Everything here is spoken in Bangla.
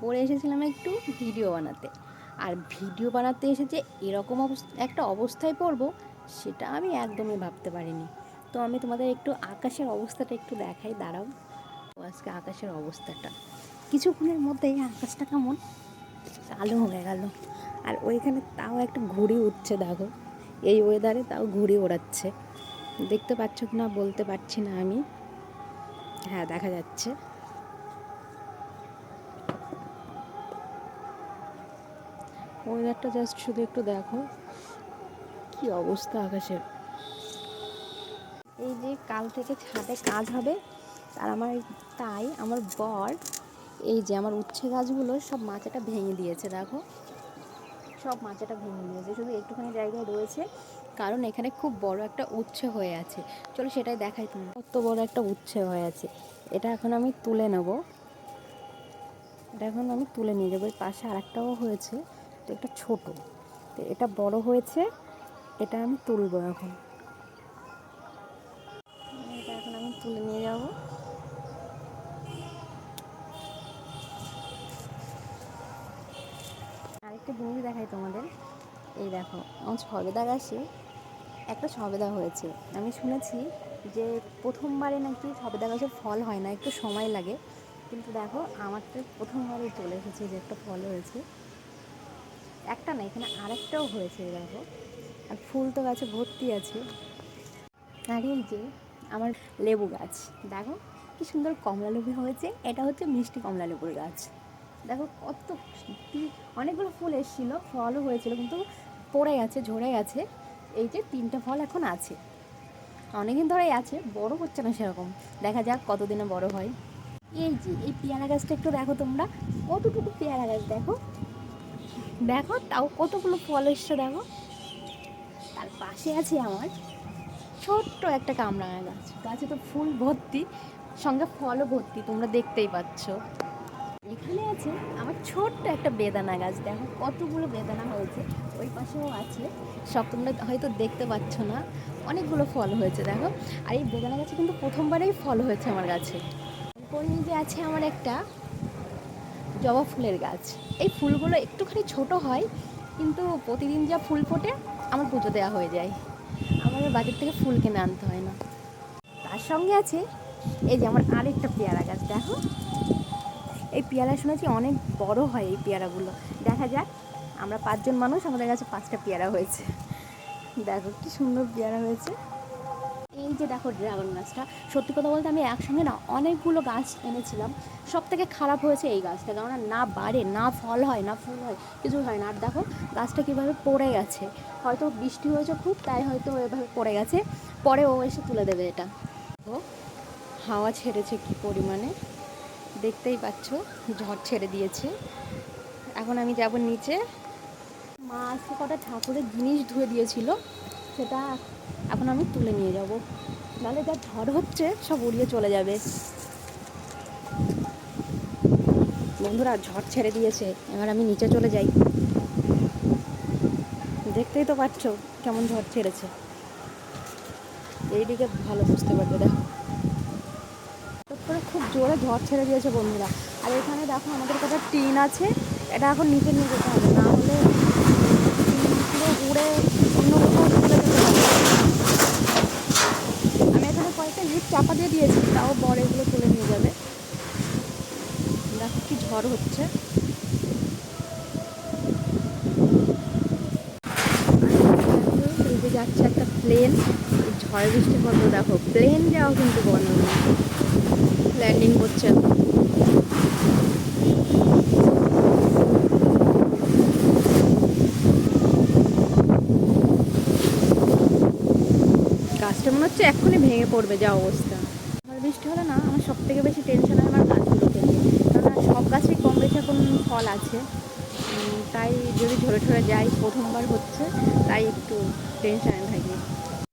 ওপরে এসেছিলাম একটু ভিডিও বানাতে, আর ভিডিও বানাতে এসে যে এরকম একটা অবস্থায় পড়বো সেটা আমি একদমই ভাবতে পারিনি। তো আমি তোমাদের একটু আকাশের অবস্থাটা একটু দেখাই, দাঁড়াও। আজকে আকাশের অবস্থাটা কিছুক্ষণের মধ্যেই আকাশটা কেমন কালো হয়ে গেল, আর ওইখানে তাও একটা ঘুড়ি উঠছে, দেখো এই ওয়েদারে তাও ঘুড়ি ওড়াচ্ছে। দেখতে পাচ্ছ কি না বলতে পারছি না আমি, হ্যাঁ দেখা যাচ্ছে। ওয়েদারটা জাস্ট শুধু একটু দেখো কি অবস্থা আকাশের। এই যে কাল থেকে ছাদে কাজ হবে, আর তাই আমার বর এই যে আমার উচ্ছে গাছগুলো সব মাচাটা ভেঙে দিয়েছে, দেখো সব মাচাটা ভেঙে দিয়েছে, শুধু একটুখানি জায়গায় রয়েছে, কারণ এখানে খুব বড় একটা উচ্ছে হয়ে আছে। চলো সেটাই দেখাই, তুমি কত বড় একটা উচ্ছে হয়ে আছে। এটা এখন আমি তুলে নেব, এটা এখন আমি তুলে নিয়ে যাবো। এর পাশে আরেকটাও হয়েছে, তো এটা ছোট, তো এটা বড় হয়েছে, এটা আমি তুলবো এখন। এটা এখন আমি তুলে নিয়ে যাব। আরেকটা জিনিস দেখাই তোমাদের, এই দেখো আমার সবেদা গাছে একটা সবেদা হয়েছে। আমি শুনেছি যে প্রথমবারে নাকি সবেদা গাছের ফল হয় না, একটু সময় লাগে, কিন্তু দেখো আমার তো প্রথমবারেই চলে এসেছে যে একটা ফল হয়েছে। একটা না, এখানে আরেকটাও হয়েছে দেখো, আর ফুল তো গাছে ভর্তি আছে। আর এই যে আমার লেবু গাছ, দেখো কি সুন্দর কমলা লেবু হয়েছে, এটা হচ্ছে মিষ্টি কমলা লেবুর গাছ। দেখো কত অনেকগুলো ফুল এসেছিলো, ফলও হয়েছিল, কিন্তু পড়ে গেছে, ঝরে গেছে। এই যে 3টে ফল এখন আছে, অনেকদিন ধরেই আছে, বড় হচ্ছে না সেরকম, দেখা যাক কতদিনে বড় হয়। এই যে এই পেয়ারা গাছটা একটু দেখো তোমরা, কতটুকু পেয়ারা গাছ দেখো, দেখো তাও কতগুলো ফল এসছে দেখো। তার পাশে আছে আমার ছোট্ট একটা কামরাঙা গাছ, গাছে তো ফুল ভর্তি, সঙ্গে ফলও ভর্তি, তোমরা দেখতেই পাচ্ছ। এখানে আছে আমার ছোট্ট একটা বেদানা গাছ, দেখো কতগুলো বেদানা হয়েছে, ওই পাশেও আছে, সব তোমরা হয়তো দেখতে পাচ্ছ না, অনেকগুলো ফল হয়েছে দেখো। আর এই বেদানা গাছে কিন্তু প্রথমবারেই ফল হয়েছে আমার গাছে। এরপর যে আছে আমার একটা জবা ফুলের গাছ, এই ফুলগুলো একটুখানি ছোট হয়, কিন্তু প্রতিদিন যা ফুল ফোটে আমার পুজো দেওয়া হয়ে যায়, আমার বাজার থেকে ফুল কিনে আনতে হয় না। তার সঙ্গে আছে এই যে আমার আরেকটা পেয়ারা গাছ, দেখো এই পেয়ারা শুনেছি অনেক বড় হয় এই পেয়ারাগুলো, দেখা যাক। আমরা 5জন মানুষ, আমাদের কাছে 5টা পেয়ারা হয়েছে, দেখো কি সুন্দর পেয়ারা হয়েছে। এই যে দেখো ড্রাগন গাছটা, সত্যি কথা বলতে আমি একসঙ্গে না অনেকগুলো গাছ এনেছিলাম, সব থেকে খারাপ হয়েছে এই গাছটা, কেননা না বাড়ে, না ফল হয়, না ফুল হয়, কিছু হয় না। আর দেখো গাছটা কীভাবে পড়ে গেছে, হয়তো বৃষ্টি হয়েছে খুব, তাই হয়তো এভাবে পড়ে গেছে, পরে ও এসে তুলে দেবে এটা। ও হাওয়া ছেড়েছে কি পরিমাণে, দেখতেই পাচ্ছ, ঝড় ছেড়ে দিয়েছে। এখন আমি যাব নিচে, মা আজকে কটা ঠাকুরের জিনিস ধুয়ে দিয়েছিল, সেটা এখন আমি তুলে নিয়ে যাব, নাহলে যা ঝড় হচ্ছে সব উড়িয়ে চলে যাবে। বন্ধুরা ঝড় ছেড়ে দিয়েছে, এবার আমি নিচে চলে যাই, দেখতেই তো পাচ্ছ কেমন ঝড় ছেড়েছে, এইদিকে ভালো বুঝতে পারবে, দেখো করে খুব জোরে ঝড় ছেড়ে দিয়েছে বন্ধুরা। আর এখানে দেখো আমাদের কটা টিন আছে, এটা এখন নিচে নিয়ে যেতে হবে, না হলে পুরো উড়ে অন্য কোথাও চলে যেতে হবে। আমি এখানে কয়েকটা ইট চাপা দিয়ে দিয়েছি, তাও বড় এগুলো তুলে নিয়ে যাবে। দেখো কি ঝড় হচ্ছে, এই যে যাচ্ছে একটা প্লেন, ঝড় বৃষ্টির মধ্যে দেখো প্লেন যাওয়া কিন্তু বন্ধ নেই, ল্যান্ডিং করছে। গাছটা মনে হচ্ছে এক্ষুনি ভেঙে পড়বে, যা অবস্থা। ঝড় বৃষ্টি হলে না আমার সব থেকে বেশি টেনশন হয় আমার গাছগুলোকে নিয়ে, কারণ সব গাছেই কম বেশি এখন ফল আছে, তাই যদি ঝরে ঝরে যায়, প্রথমবার হচ্ছে, তাই একটু টেনশানে থাকি।